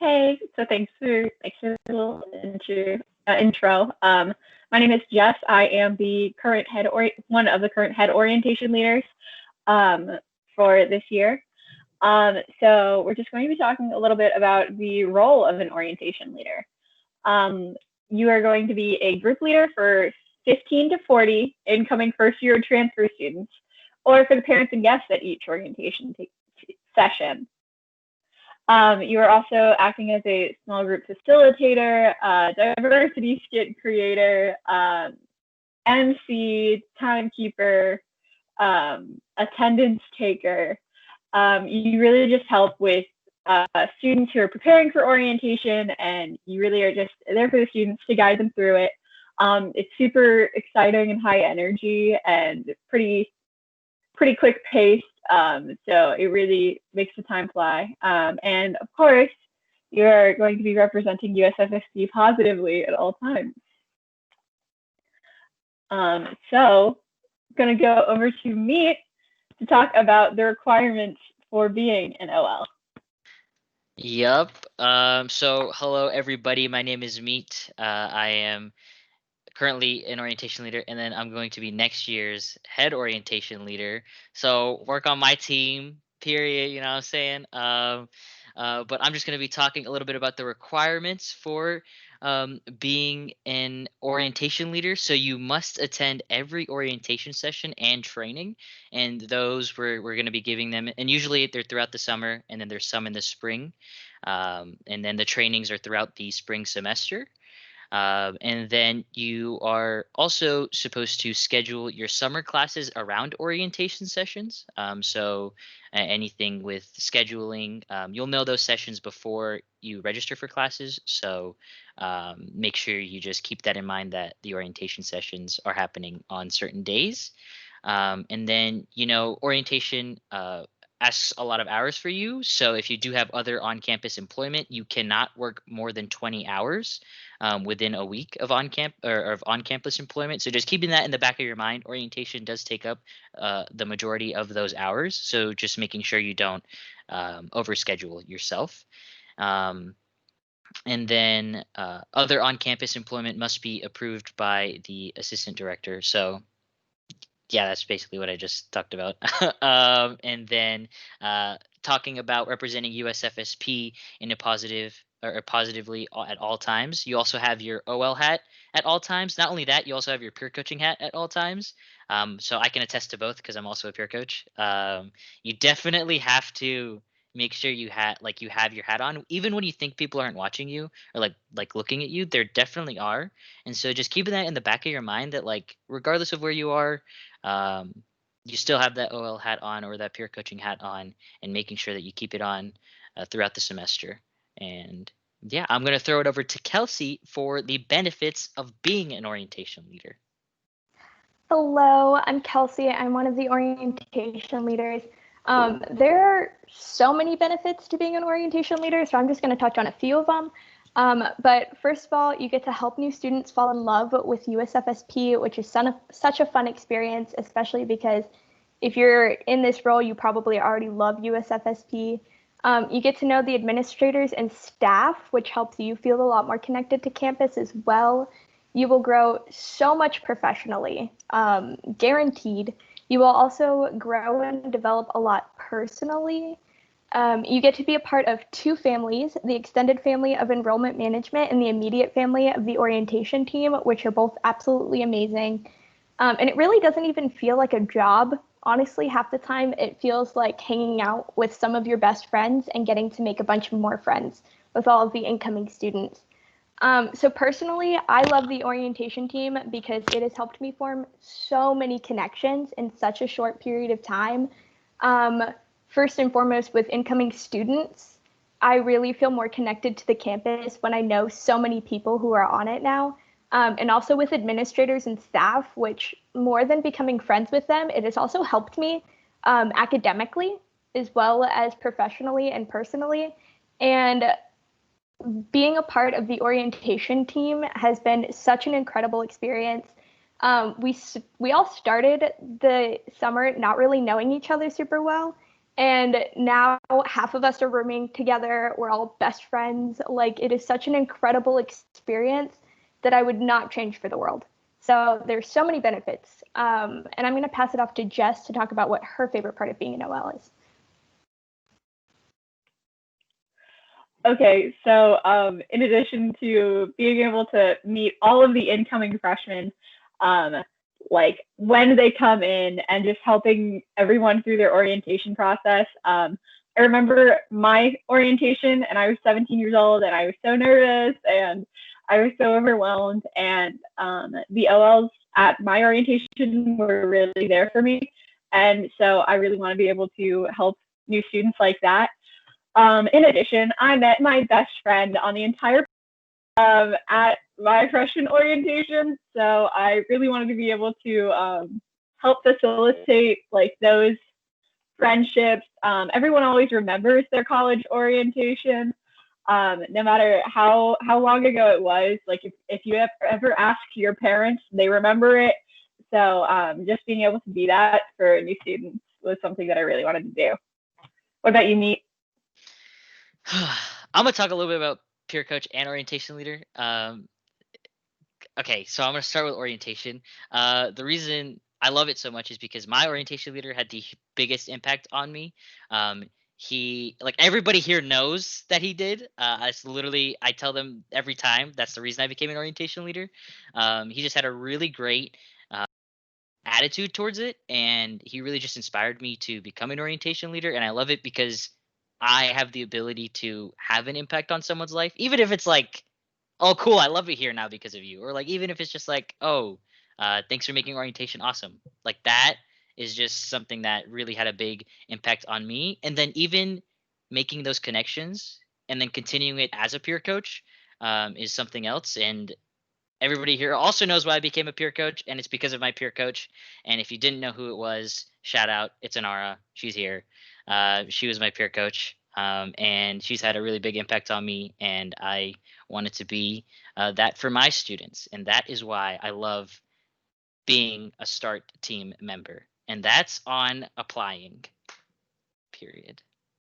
Hey, so thanks for the little intro. My name is Jess. I am the current one of the current head orientation leaders um, for this year. So we're just going to be talking a little bit about the role of an orientation leader. Um, you are going to be a group leader for 15 to 40 incoming first year transfer students, or for the parents and guests at each orientation session. You are also acting as a small group facilitator, diversity skit creator, MC, timekeeper, attendance taker. You really just help with students who are preparing for orientation, and you really are just there for the students to guide them through it. It's super exciting and high energy and pretty quick paced. So it really makes the time fly. And of course, you're going to be representing USFSP positively at all times. So I'm going to go over to Meet to talk about the requirements for being an OL. Yup. So hello everybody. My name is Meet. I am currently an orientation leader, and then I'm going to be next year's head orientation leader. So work on my team, period. You know what I'm saying? But I'm just going to be talking a little bit about the requirements for being an orientation leader. So you must attend every orientation session and training, and those we're going to be giving them. And usually they're throughout the summer, and then there's some in the spring, and then the trainings are throughout the spring semester. And then you are also supposed to schedule your summer classes around orientation sessions. So anything with scheduling, you'll know those sessions before you register for classes. So make sure you just keep that in mind, that the orientation sessions are happening on certain days. And then, orientation asks a lot of hours for you. So if you do have other on-campus employment, you cannot work more than 20 hours within a week of on-campus employment. So just keeping that in the back of your mind. Orientation does take up the majority of those hours. So just making sure you don't overschedule yourself. And then other on-campus employment must be approved by the assistant director. So yeah, that's basically what I just talked about. And then talking about representing USFSP in a positive or positively at all times. You also have your OL hat at all times. Not only that, you also have your peer coaching hat at all times. So I can attest to both because I'm also a peer coach. You definitely have to make sure you have your hat on, even when you think people aren't watching you or like looking at you. There definitely are, and so just keeping that in the back of your mind that, like, regardless of where you are, um, you still have that OL hat on or that peer coaching hat on, and making sure that you keep it on throughout the semester. And yeah, I'm going to throw it over to Kelsey for the benefits of being an orientation leader. Hello, I'm Kelsey. I'm one of the orientation leaders. There are so many benefits to being an orientation leader, so I'm just going to touch on a few of them. But first of all, you get to help new students fall in love with USFSP, which is such a fun experience, especially because if you're in this role, you probably already love USFSP. You get to know the administrators and staff, which helps you feel a lot more connected to campus as well. You will grow so much professionally, guaranteed. You will also grow and develop a lot personally. You get to be a part of two families, the extended family of enrollment management and the immediate family of the orientation team, which are both absolutely amazing. And it really doesn't even feel like a job. Honestly, half the time it feels like hanging out with some of your best friends and getting to make a bunch more friends with all of the incoming students. So personally, I love the orientation team because it has helped me form so many connections in such a short period of time. First and foremost, with incoming students, I really feel more connected to the campus when I know so many people who are on it now. And also with administrators and staff, which more than becoming friends with them, it has also helped me academically as well as professionally and personally. And being a part of the orientation team has been such an incredible experience. We all started the summer not really knowing each other super well, And now half of us are rooming together. We're all best friends. Like, it is such an incredible experience that I would not change for the world. So there's so many benefits. And I'm going to pass it off to Jess to talk about what her favorite part of being an OL is. Okay, so in addition to being able to meet all of the incoming freshmen, like when they come in and just helping everyone through their orientation process. I remember my orientation, and I was 17 years old, and I was so nervous, and I was so overwhelmed, and the OLs at my orientation were really there for me, and so I really want to be able to help new students like that. In addition, I met my best friend on the entire at my freshman orientation, so I really wanted to be able to help facilitate like those friendships. Everyone always remembers their college orientation, no matter how long ago it was. Like if you ever ask your parents, they remember it. So just being able to be that for new students was something that I really wanted to do. What about you, Meet? I'm gonna talk a little bit about peer coach and orientation leader. Okay, so I'm gonna start with orientation. The reason I love it so much is because my orientation leader had the biggest impact on me. He like everybody here knows that he did. It's literally I tell them every time. That's the reason I became an orientation leader. He just had a really great attitude towards it, and he really just inspired me to become an orientation leader. And I love it because I have the ability to have an impact on someone's life, even if it's like, oh cool, I love it here now because of you, or like even if it's just like, oh, thanks for making orientation awesome. Like that is just something that really had a big impact on me. And then even making those connections and then continuing it as a peer coach is something else. And everybody here also knows why I became a peer coach, and it's because of my peer coach. And if you didn't know who it was, shout out, it's Anara. She's here. She was my peer coach, and she's had a really big impact on me. And I wanted to be that for my students, and that is why I love being a START team member. And that's on applying. Period.